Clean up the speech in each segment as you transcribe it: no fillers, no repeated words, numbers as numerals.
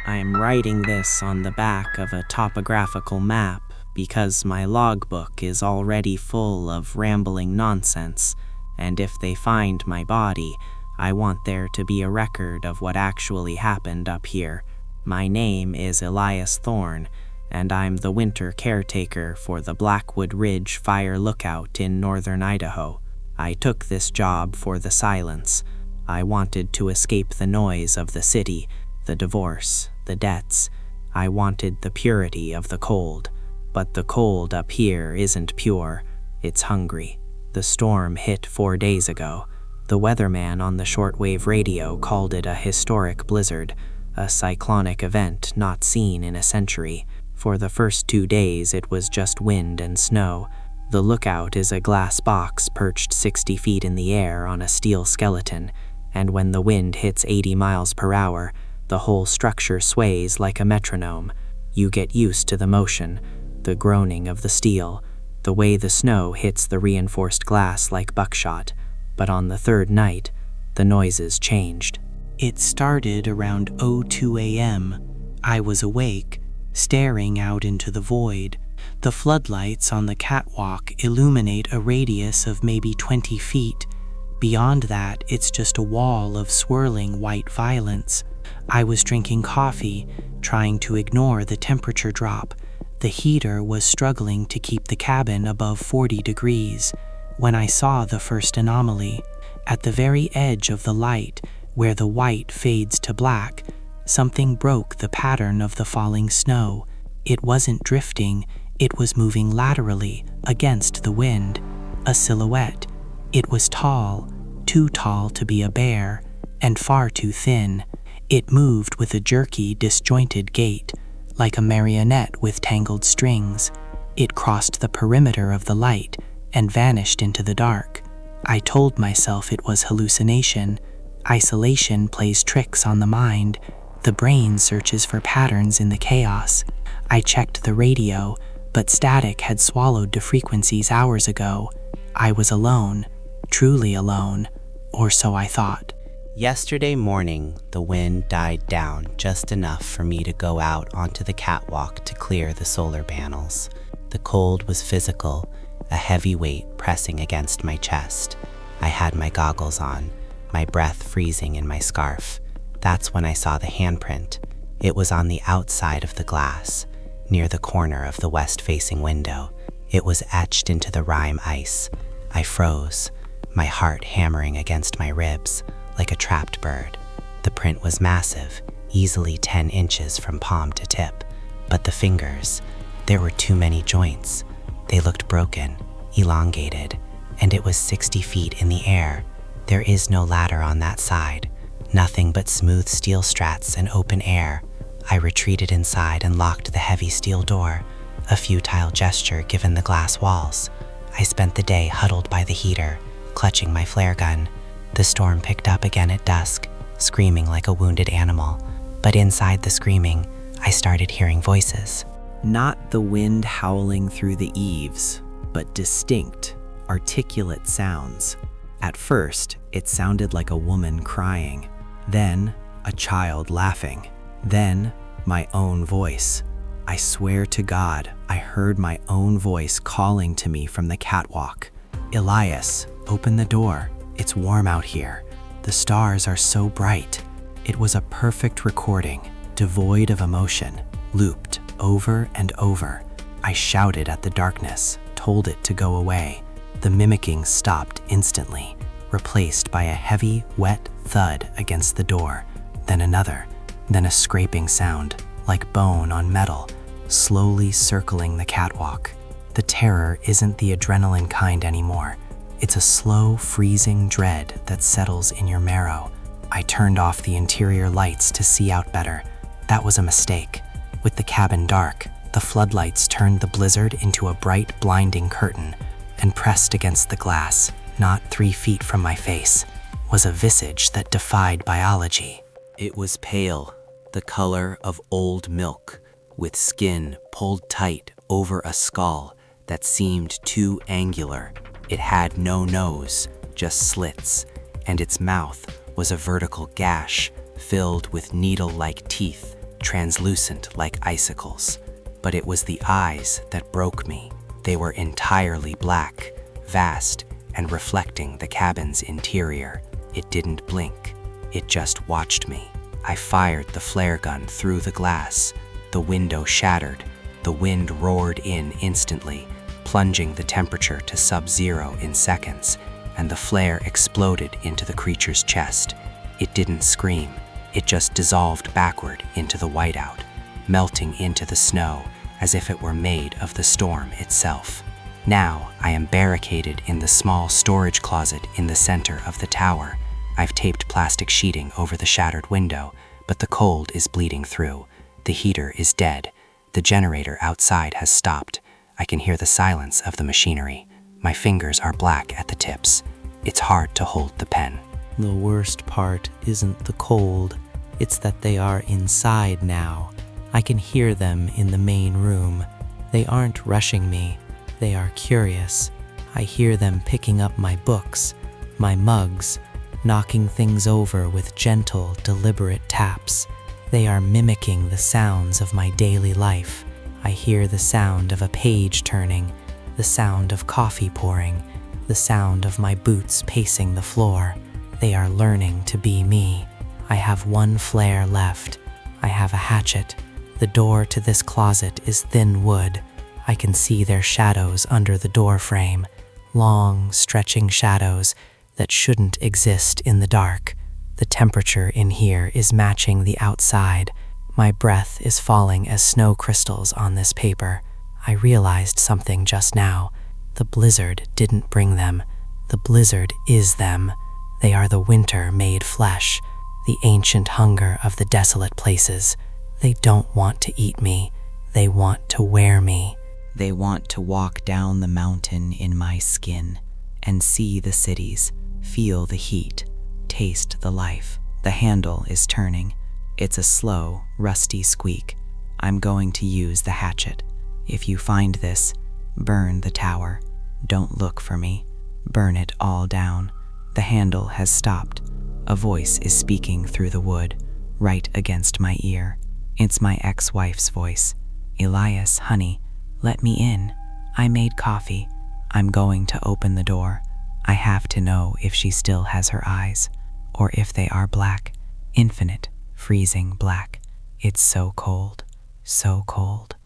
I am writing this on the back of a topographical map because my logbook is already full of rambling nonsense, and if they find my body, I want there to be a record of what actually happened up here. My name is Elias Thorne, and I'm the winter caretaker for the Blackwood Ridge Fire Lookout in Northern Idaho. I took this job for the silence. I wanted to escape the noise of the city, the divorce, the debts. I wanted the purity of the cold. But the cold up here isn't pure, it's hungry. The storm hit 4 days ago. The weatherman on the shortwave radio called it a historic blizzard, a cyclonic event not seen in a century. For the first 2 days it was just wind and snow. The lookout is a glass box perched 60 feet in the air on a steel skeleton, and when the wind hits 80 miles per hour, the whole structure sways like a metronome. You get used to the motion, the groaning of the steel, the way the snow hits the reinforced glass like buckshot. But on the third night, the noises changed. It started around 02 a.m. I was awake, staring out into the void. The floodlights on the catwalk illuminate a radius of maybe 20 feet. Beyond that, it's just a wall of swirling white violence. I was drinking coffee, trying to ignore the temperature drop. The heater was struggling to keep the cabin above 40 degrees when I saw the first anomaly. At the very edge of the light, where the white fades to black, something broke the pattern of the falling snow. It wasn't drifting, it was moving laterally against the wind. A silhouette. It was tall, too tall to be a bear, and far too thin. It moved with a jerky, disjointed gait, like a marionette with tangled strings. It crossed the perimeter of the light and vanished into the dark. I told myself it was hallucination. Isolation plays tricks on the mind. The brain searches for patterns in the chaos. I checked the radio, but static had swallowed the frequencies hours ago. I was alone, truly alone, or so I thought. Yesterday morning, the wind died down just enough for me to go out onto the catwalk to clear the solar panels. The cold was physical, a heavy weight pressing against my chest. I had my goggles on, my breath freezing in my scarf. That's when I saw the handprint. It was on the outside of the glass, near the corner of the west-facing window. It was etched into the rime ice. I froze, my heart hammering against my ribs like a trapped bird. The print was massive, easily 10 inches from palm to tip. But the fingers, there were too many joints. They looked broken, elongated, and it was 60 feet in the air. There is no ladder on that side, nothing but smooth steel strats and open air. I retreated inside and locked the heavy steel door, a futile gesture given the glass walls. I spent the day huddled by the heater, clutching my flare gun. The storm picked up again at dusk, screaming like a wounded animal. But inside the screaming, I started hearing voices. Not the wind howling through the eaves, but distinct, articulate sounds. At first, it sounded like a woman crying, then a child laughing, then my own voice. I swear to God, I heard my own voice calling to me from the catwalk. Elias, open the door. It's warm out here. The stars are so bright. It was a perfect recording, devoid of emotion, looped over and over. I shouted at the darkness, told it to go away. The mimicking stopped instantly, replaced by a heavy, wet thud against the door, then another, then a scraping sound, like bone on metal, slowly circling the catwalk. The terror isn't the adrenaline kind anymore. It's a slow, freezing dread that settles in your marrow. I turned off the interior lights to see out better. That was a mistake. With the cabin dark, the floodlights turned the blizzard into a bright, blinding curtain, and pressed against the glass, not 3 feet from my face, was a visage that defied biology. It was pale, the color of old milk, with skin pulled tight over a skull that seemed too angular. It had no nose, just slits, and its mouth was a vertical gash filled with needle-like teeth translucent like icicles. But it was the eyes that broke me. They were entirely black, vast, and reflecting the cabin's interior. It didn't blink. It just watched me. I fired the flare gun through the glass. The window shattered. The wind roared in instantly, plunging the temperature to sub-zero in seconds, and the flare exploded into the creature's chest. It didn't scream. It just dissolved backward into the whiteout, melting into the snow as if it were made of the storm itself. Now I am barricaded in the small storage closet in the center of the tower. I've taped plastic sheeting over the shattered window, but the cold is bleeding through. The heater is dead. The generator outside has stopped. I can hear the silence of the machinery. My fingers are black at the tips. It's hard to hold the pen. The worst part isn't the cold. It's that they are inside now. I can hear them in the main room. They aren't rushing me. They are curious. I hear them picking up my books, my mugs, knocking things over with gentle, deliberate taps. They are mimicking the sounds of my daily life. I hear the sound of a page turning, the sound of coffee pouring, the sound of my boots pacing the floor. They are learning to be me. I have one flare left. I have a hatchet. The door to this closet is thin wood. I can see their shadows under the door frame, long, stretching shadows that shouldn't exist in the dark. The temperature in here is matching the outside. My breath is falling as snow crystals on this paper. I realized something just now. The blizzard didn't bring them. The blizzard is them. They are the winter made flesh, the ancient hunger of the desolate places. They don't want to eat me. They want to wear me. They want to walk down the mountain in my skin and see the cities, feel the heat, taste the life. The handle is turning. It's a slow, rusty squeak. I'm going to use the hatchet. If you find this, burn the tower. Don't look for me. Burn it all down. The handle has stopped. A voice is speaking through the wood, right against my ear. It's my ex-wife's voice. Elias, honey, let me in. I made coffee. I'm going to open the door. I have to know if she still has her eyes, or if they are black, infinite, freezing black. It's so cold, so cold.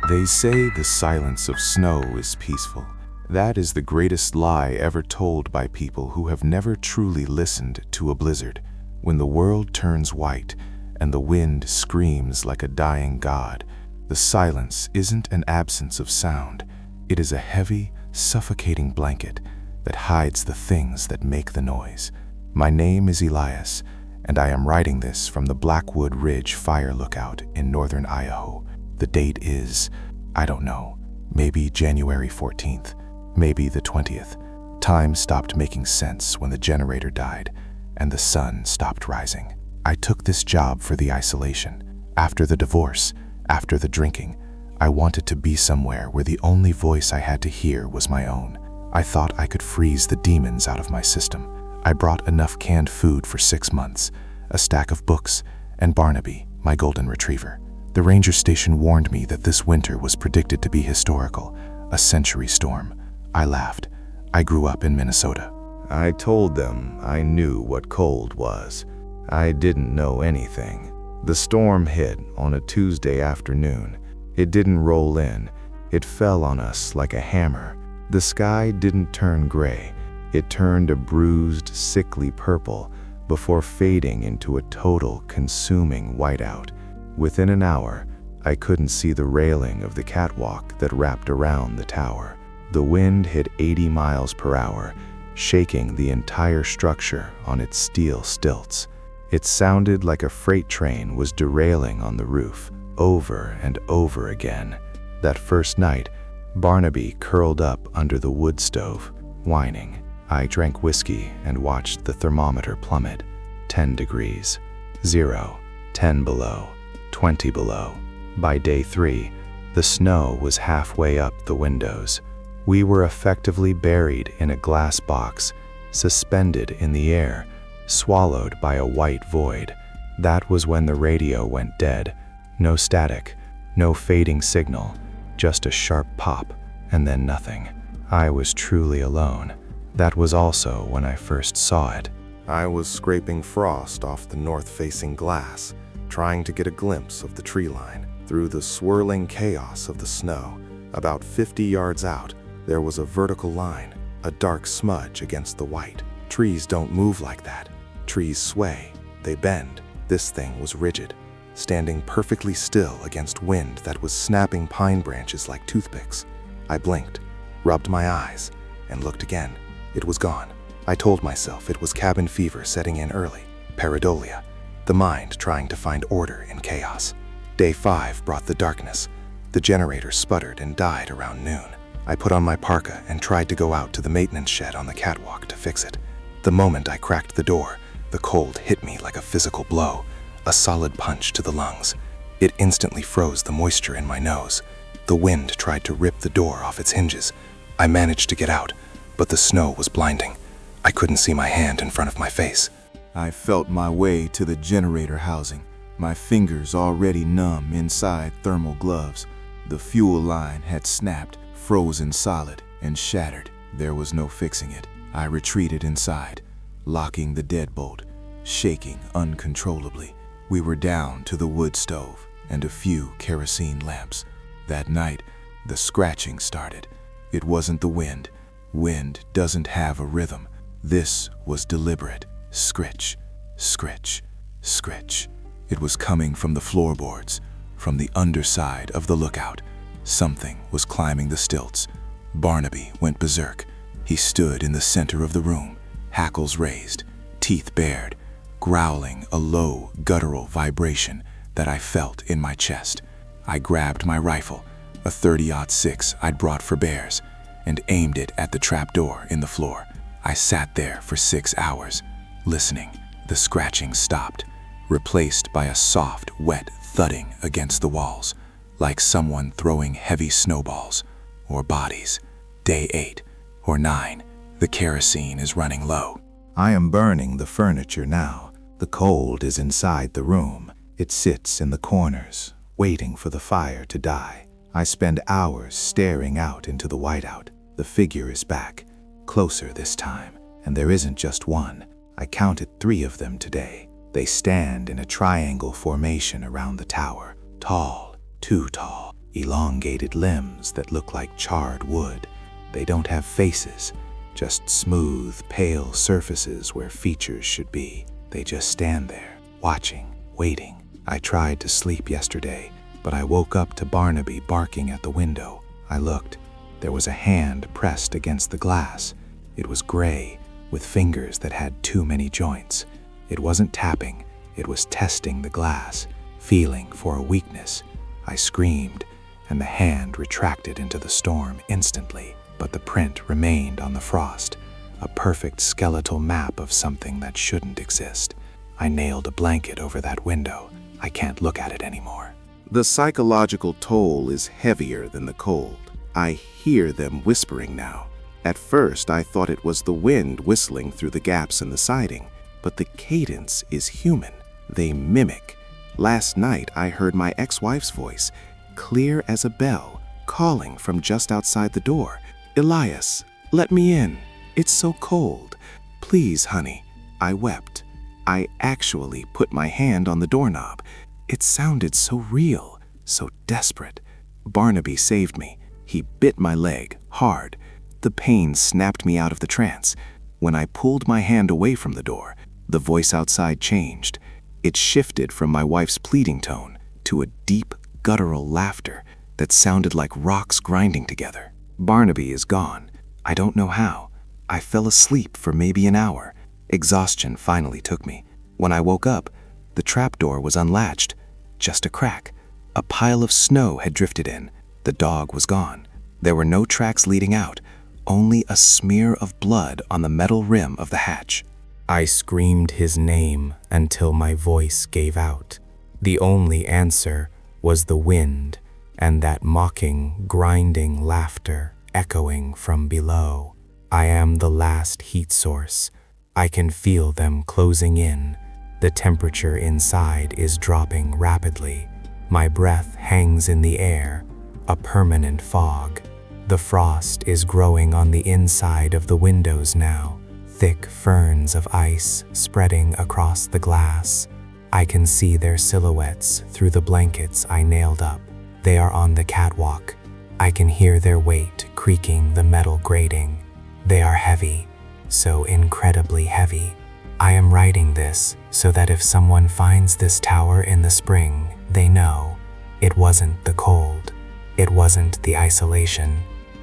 They say the silence of snow is peaceful. That is the greatest lie ever told by people who have never truly listened to a blizzard. When the world turns white and the wind screams like a dying god, the silence isn't an absence of sound. It is a heavy, suffocating blanket that hides the things that make the noise. My name is Elias, and I am writing this from the Blackwood Ridge Fire Lookout in Northern Idaho. The date is, I don't know, maybe January 14th, maybe the 20th. Time stopped making sense when the generator died and the sun stopped rising. I took this job for the isolation. After the divorce, after the drinking, I wanted to be somewhere where the only voice I had to hear was my own. I thought I could freeze the demons out of my system. I brought enough canned food for 6 months, a stack of books, and Barnaby, my golden retriever. The ranger station warned me that this winter was predicted to be historical, a century storm. I laughed. I grew up in Minnesota. I told them I knew what cold was. I didn't know anything. The storm hit on a Tuesday afternoon. It didn't roll in. It fell on us like a hammer. The sky didn't turn gray. It turned a bruised, sickly purple before fading into a total, consuming whiteout. Within an hour, I couldn't see the railing of the catwalk that wrapped around the tower. The wind hit 80 miles per hour, shaking the entire structure on its steel stilts. It sounded like a freight train was derailing on the roof, over and over again. That first night, Barnaby curled up under the wood stove, whining. I drank whiskey and watched the thermometer plummet. 10 degrees, 0, 10 below, 20 below. By day 3, the snow was halfway up the windows. We were effectively buried in a glass box, suspended in the air, swallowed by a white void. That was when the radio went dead. No static, no fading signal, just a sharp pop, and then nothing. I was truly alone. That was also when I first saw it. I was scraping frost off the north-facing glass, trying to get a glimpse of the tree line. Through the swirling chaos of the snow, about 50 yards out, there was a vertical line, a dark smudge against the white. Trees don't move like that. Trees sway, they bend. This thing was rigid, standing perfectly still against wind that was snapping pine branches like toothpicks. I blinked, rubbed my eyes, and looked again. It was gone. I told myself it was cabin fever setting in early, pareidolia, the mind trying to find order in chaos. Day 5 brought the darkness. The generator sputtered and died around noon. I put on my parka and tried to go out to the maintenance shed on the catwalk to fix it. The moment I cracked the door, the cold hit me like a physical blow, a solid punch to the lungs. It instantly froze the moisture in my nose. The wind tried to rip the door off its hinges. I managed to get out, but the snow was blinding. I couldn't see my hand in front of my face. I felt my way to the generator housing, my fingers already numb inside thermal gloves. The fuel line had snapped, frozen solid, and shattered. There was no fixing it. I retreated inside, locking the deadbolt, shaking uncontrollably. We were down to the wood stove and a few kerosene lamps. That night, the scratching started. It wasn't the wind. Wind doesn't have a rhythm. This was deliberate. Scritch, scritch, scritch. It was coming from the floorboards, from the underside of the lookout. Something was climbing the stilts. Barnaby went berserk. He stood in the center of the room, hackles raised, teeth bared, growling a low, guttural vibration that I felt in my chest. I grabbed my rifle, a 30-06 I'd brought for bears, and aimed it at the trapdoor in the floor. I sat there for 6 hours, listening. The scratching stopped, replaced by a soft, wet thudding against the walls, like someone throwing heavy snowballs, or bodies. Day 8 or 9, the kerosene is running low. I am burning the furniture now. The cold is inside the room. It sits in the corners, waiting for the fire to die. I spend hours staring out into the whiteout. The figure is back, closer this time, and there isn't just one. I counted 3 of them today. They stand in a triangle formation around the tower, tall, too tall, elongated limbs that look like charred wood. They don't have faces, just smooth, pale surfaces where features should be. They just stand there, watching, waiting. I tried to sleep yesterday, but I woke up to Barnaby barking at the window. I looked. There was a hand pressed against the glass. It was gray, with fingers that had too many joints. It wasn't tapping, it was testing the glass, feeling for a weakness. I screamed, and the hand retracted into the storm instantly, but the print remained on the frost, a perfect skeletal map of something that shouldn't exist. I nailed a blanket over that window. I can't look at it anymore. The psychological toll is heavier than the cold. I hear them whispering now. At first, I thought it was the wind whistling through the gaps in the siding, but the cadence is human. They mimic. Last night, I heard my ex-wife's voice, clear as a bell, calling from just outside the door. "Elias, let me in. It's so cold. Please, honey." I wept. I actually put my hand on the doorknob. It sounded so real, so desperate. Barnaby saved me. He bit my leg, hard. The pain snapped me out of the trance. When I pulled my hand away from the door, the voice outside changed. It shifted from my wife's pleading tone to a deep, guttural laughter that sounded like rocks grinding together. Barnaby is gone. I don't know how. I fell asleep for maybe an hour. Exhaustion finally took me. When I woke up, the trapdoor was unlatched. Just a crack. A pile of snow had drifted in. The dog was gone. There were no tracks leading out, only a smear of blood on the metal rim of the hatch. I screamed his name until my voice gave out. The only answer was the wind and that mocking, grinding laughter echoing from below. I am the last heat source. I can feel them closing in. The temperature inside is dropping rapidly. My breath hangs in the air, a permanent fog. The frost is growing on the inside of the windows now, thick ferns of ice spreading across the glass. I can see their silhouettes through the blankets I nailed up. They are on the catwalk. I can hear their weight creaking the metal grating. They are heavy, so incredibly heavy. I am writing this so that if someone finds this tower in the spring, they know it wasn't the cold. It wasn't the isolation.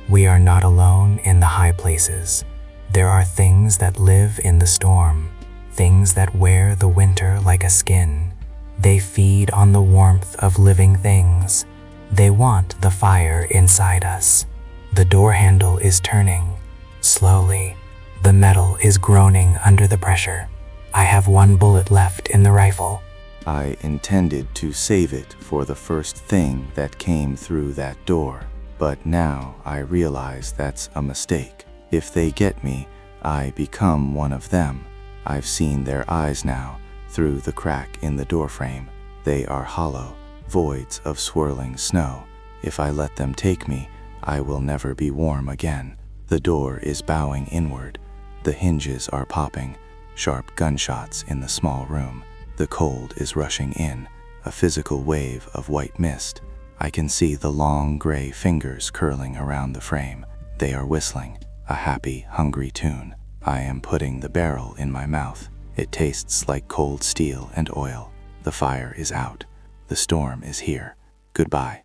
We are not alone in the high places. There are things that live in the storm, things that wear the winter like a skin. They feed on the warmth of living things. They want the fire inside us. The door handle is turning. Slowly, the metal is groaning under the pressure. I have one bullet left in the rifle. I intended to save it for the first thing that came through that door, but now I realize that's a mistake. If they get me, I become one of them. I've seen their eyes now, through the crack in the doorframe. They are hollow, voids of swirling snow. If I let them take me, I will never be warm again. The door is bowing inward. The hinges are popping. Sharp gunshots in the small room. The cold is rushing in, a physical wave of white mist. I can see the long gray fingers curling around the frame. They are whistling, a happy, hungry tune. I am putting the barrel in my mouth. It tastes like cold steel and oil. The fire is out. The storm is here. Goodbye.